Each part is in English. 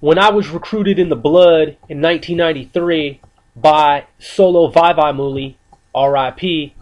When I was recruited in the Blood in 1993 by Solo Vaivamuli, R.I.P.,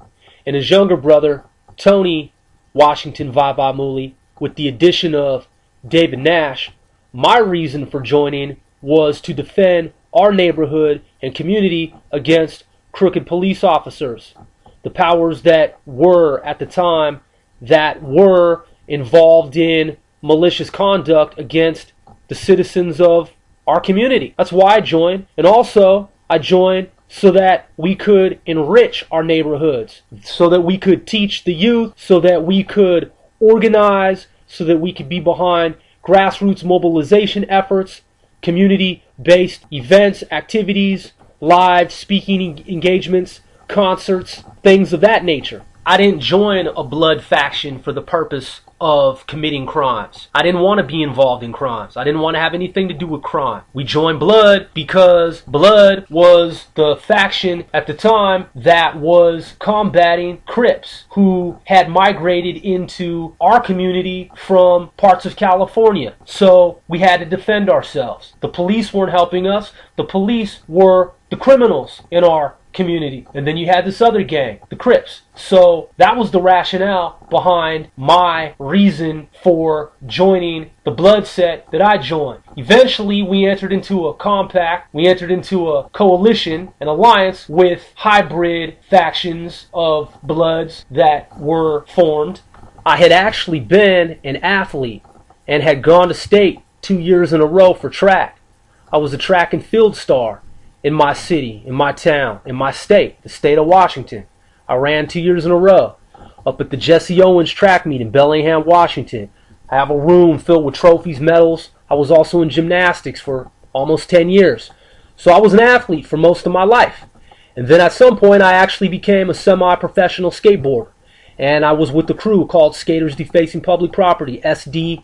and his younger brother, Tony Washington Vaivamuli, with the addition of David Nash, my reason for joining was to defend our neighborhood and community against crooked police officers, the powers that were at the time that were involved in malicious conduct against the citizens of our community. That's why I joined. And also, I joined so that we could enrich our neighborhoods, so that we could teach the youth, so that we could organize, so that we could be behind grassroots mobilization efforts, community-based events, activities, live speaking engagements, concerts, things of that nature. I didn't join a Blood faction for the purpose of committing crimes. I didn't want to be involved in crimes. I didn't want to have anything to do with crime. We joined Blood because Blood was the faction at the time that was combating Crips who had migrated into our community from parts of California. So we had to defend ourselves. The police weren't helping us. The police were the criminals in our community. And then you had this other gang, the Crips. So that was the rationale behind my reason for joining the Blood set that I joined. Eventually, we entered into a compact, we entered into a coalition, an alliance with hybrid factions of Bloods that were formed. I had actually been an athlete and had gone to state 2 years in a row for track. I was a track and field star in my city, in my town, in my state, the state of Washington. I ran 2 years in a row up at the Jesse Owens track meet in Bellingham, Washington. I have a room filled with trophies, medals. I was also in gymnastics for almost 10 years. So I was an athlete for most of my life. And then at some point I actually became a semi-professional skateboarder. And I was with the crew called Skaters Defacing Public Property, SDPP.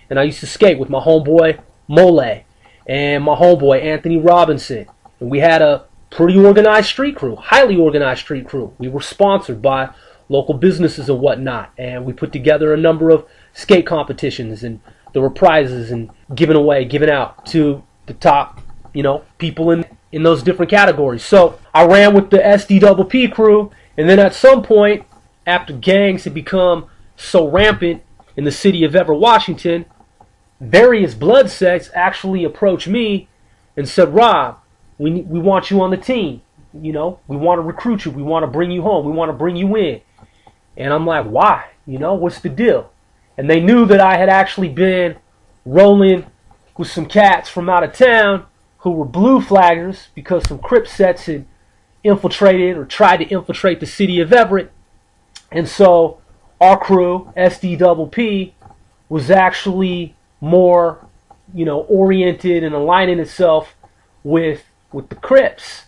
And I used to skate with my homeboy Mole and my homeboy Anthony Robinson. And we had a pretty organized street crew, highly organized street crew. We were sponsored by local businesses and whatnot, and we put together a number of skate competitions, and there were prizes and given out to the top, people in those different categories. So I ran with the SDPP crew, and then at some point, after gangs had become so rampant in the city of Everett, Washington, various Blood sects actually approached me and said, Rob, we want you on the team. We want to recruit you. We want to bring you home. We want to bring you in. And I'm like, why? What's the deal? And they knew that I had actually been rolling with some cats from out of town who were blue flaggers because some Crip sets had infiltrated or tried to infiltrate the city of Everett. And so our crew, SDPP, was actually more, oriented and aligning itself with the Crips.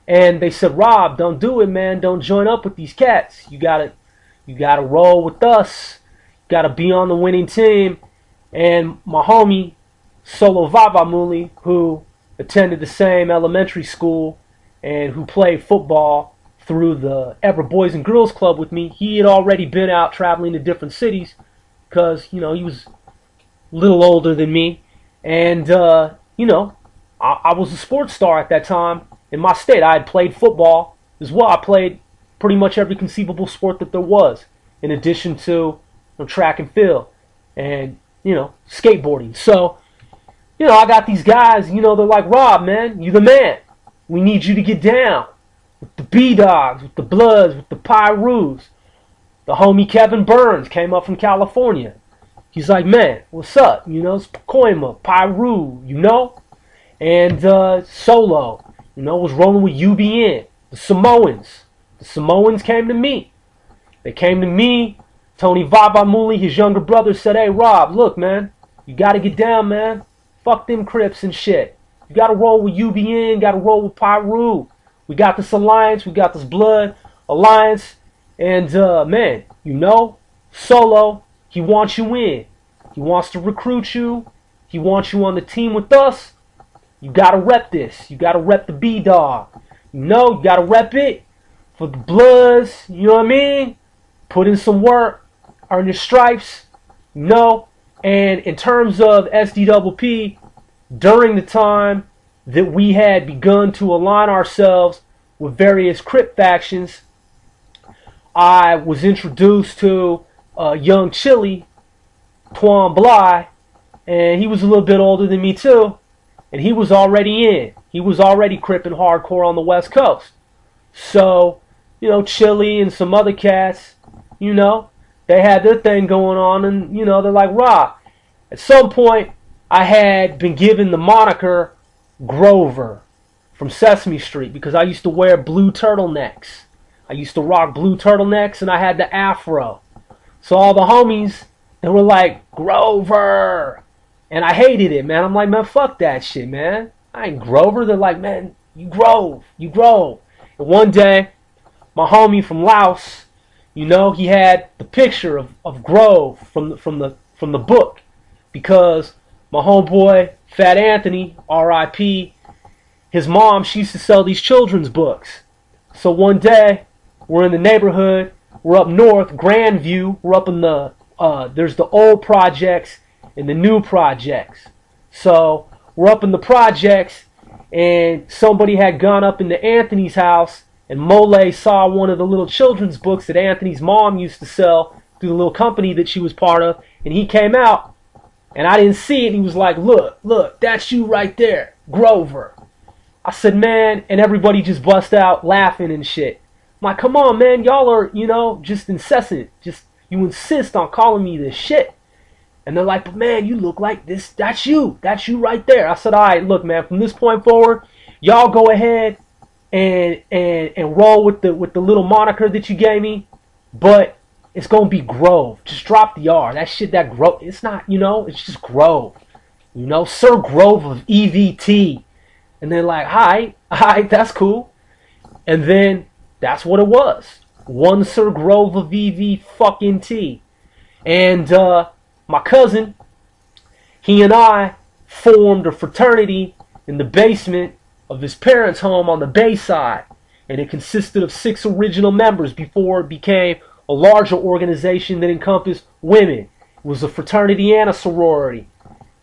And they said, Rob, don't do it, man. Don't join up with these cats. You gotta roll with us. You gotta be on the winning team. And my homie, Solo Vaivamuli, who attended the same elementary school and who played football through the Everett Boys and Girls Club with me, he had already been out traveling to different cities because, he was a little older than me. And, I was a sports star at that time in my state. I had played football as well. I played pretty much every conceivable sport that there was, in addition to track and field and, skateboarding. So, I got these guys, they're like, Rob, man, you the man. We need you to get down with the B-Dogs, with the Bloods, with the Pirus. The homie Kevin Burns came up from California. He's like, man, what's up? It's Pacoima, Piru, And Solo, was rolling with UBN, the Samoans. The Samoans came to me. They came to me. Tony Vaivamuli, his younger brother, said, hey, Rob, look, man, you got to get down, man. Fuck them Crips and shit. You got to roll with UBN, got to roll with Piru. We got this alliance. We got this Blood alliance. And, man, Solo, he wants you in. He wants to recruit you. He wants you on the team with us. You gotta rep this. You gotta rep the B-Dog. You gotta rep it for the Bloods. You know what I mean? Put in some work. Earn your stripes. And in terms of SDPP, during the time that we had begun to align ourselves with various Crip factions, I was introduced to young Chili, Twan Bly, and he was a little bit older than me too, and he was already in. He was already Crippin' hardcore on the West Coast. So, Chili and some other cats, they had their thing going on, and, they're like, rah. At some point, I had been given the moniker Grover from Sesame Street because I used to wear blue turtlenecks. I used to rock blue turtlenecks, and I had the afro. So all the homies, they were like, Grover. And I hated it, man. I'm like, man, fuck that shit, man. I ain't Grover. They're like, man, you Grove. You Grove. And one day, my homie from Laos, he had the picture of Grove from the book, because my homeboy Fat Anthony, R.I.P., his mom, she used to sell these children's books. So one day, we're in the neighborhood, we're up north, Grandview, we're up in the there's the old projects and the new projects. So we're up in the projects, and somebody had gone up into Anthony's house, and Mole saw one of the little children's books that Anthony's mom used to sell through the little company that she was part of, and he came out, and I didn't see it, and he was like, look, that's you right there, Grover. I said, man, and everybody just bust out laughing and shit. I'm like, come on, man, y'all are, just incessant. You insist on calling me this shit. And they're like, but man, you look like this, that's you right there. I said, all right, look, man, from this point forward, y'all go ahead and roll with the little moniker that you gave me, but it's gonna be Grove. Just drop the R. That shit, that Grove, it's not, it's just Grove. Sir Grove of EVT. And they're like, all right, that's cool. And then that's what it was. One Sir Grove of EV fucking T. And my cousin, he and I formed a fraternity in the basement of his parents' home on the Bayside. And it consisted of 6 original members before it became a larger organization that encompassed women. It was a fraternity and a sorority.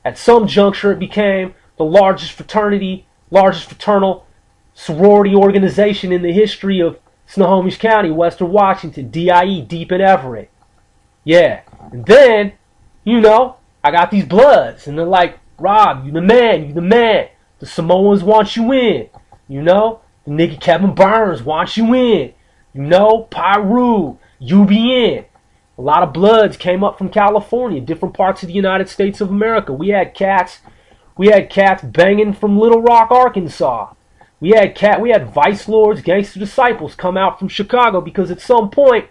At some juncture, it became the largest fraternal sorority organization in the history of Snohomish County, Western Washington, DIE, deep in Everett. Yeah. And then, I got these bloods, and they're like, Rob, you the man. The Samoans want you in. The nigga Kevin Burns wants you in. Piru, UBN. A lot of bloods came up from California, different parts of the United States of America. We had cats banging from Little Rock, Arkansas. We had Vice Lords, Gangster Disciples come out from Chicago, because at some point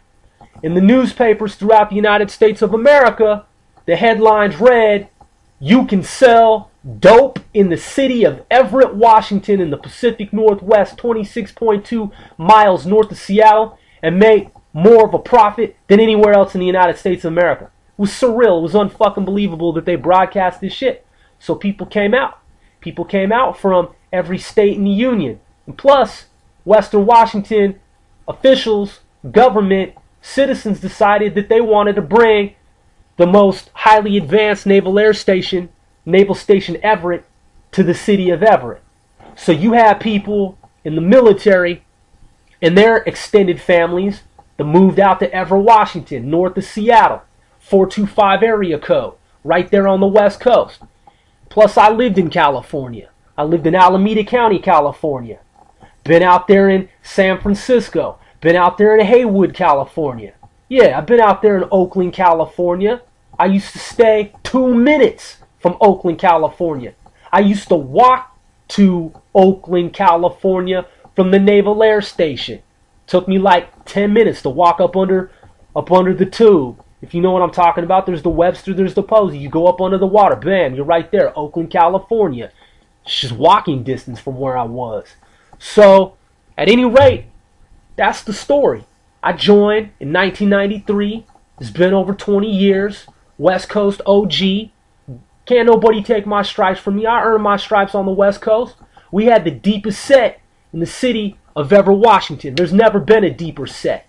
in the newspapers throughout the United States of America, the headlines read, "You can sell dope in the city of Everett, Washington in the Pacific Northwest, 26.2 miles north of Seattle, and make more of a profit than anywhere else in the United States of America." It was surreal. It was unfucking believable that they broadcast this shit. So people came out. People came out from every state in the union. And plus, Western Washington officials, government, citizens decided that they wanted to bring the most highly advanced Naval Station Everett, to the city of Everett. So you have people in the military and their extended families that moved out to Everett, Washington, north of Seattle, 425 area code, right there on the West Coast. Plus, I lived in California. I lived in Alameda County, California. Been out there in San Francisco. Been out there in Haywood, California. Yeah, I've been out there in Oakland, California. I used to stay 2 minutes from Oakland, California. I used to walk to Oakland, California from the Naval Air Station. Took me like 10 minutes to walk up under the tube. If you know what I'm talking about, there's the Webster, there's the Posey. You go up under the water, bam, you're right there, Oakland, California. It's just walking distance from where I was. So, at any rate, that's the story. I joined in 1993. It's been over 20 years. West Coast OG. Can't nobody take my stripes from me. I earned my stripes on the West Coast. We had the deepest set in the city of Everett, Washington. There's never been a deeper set.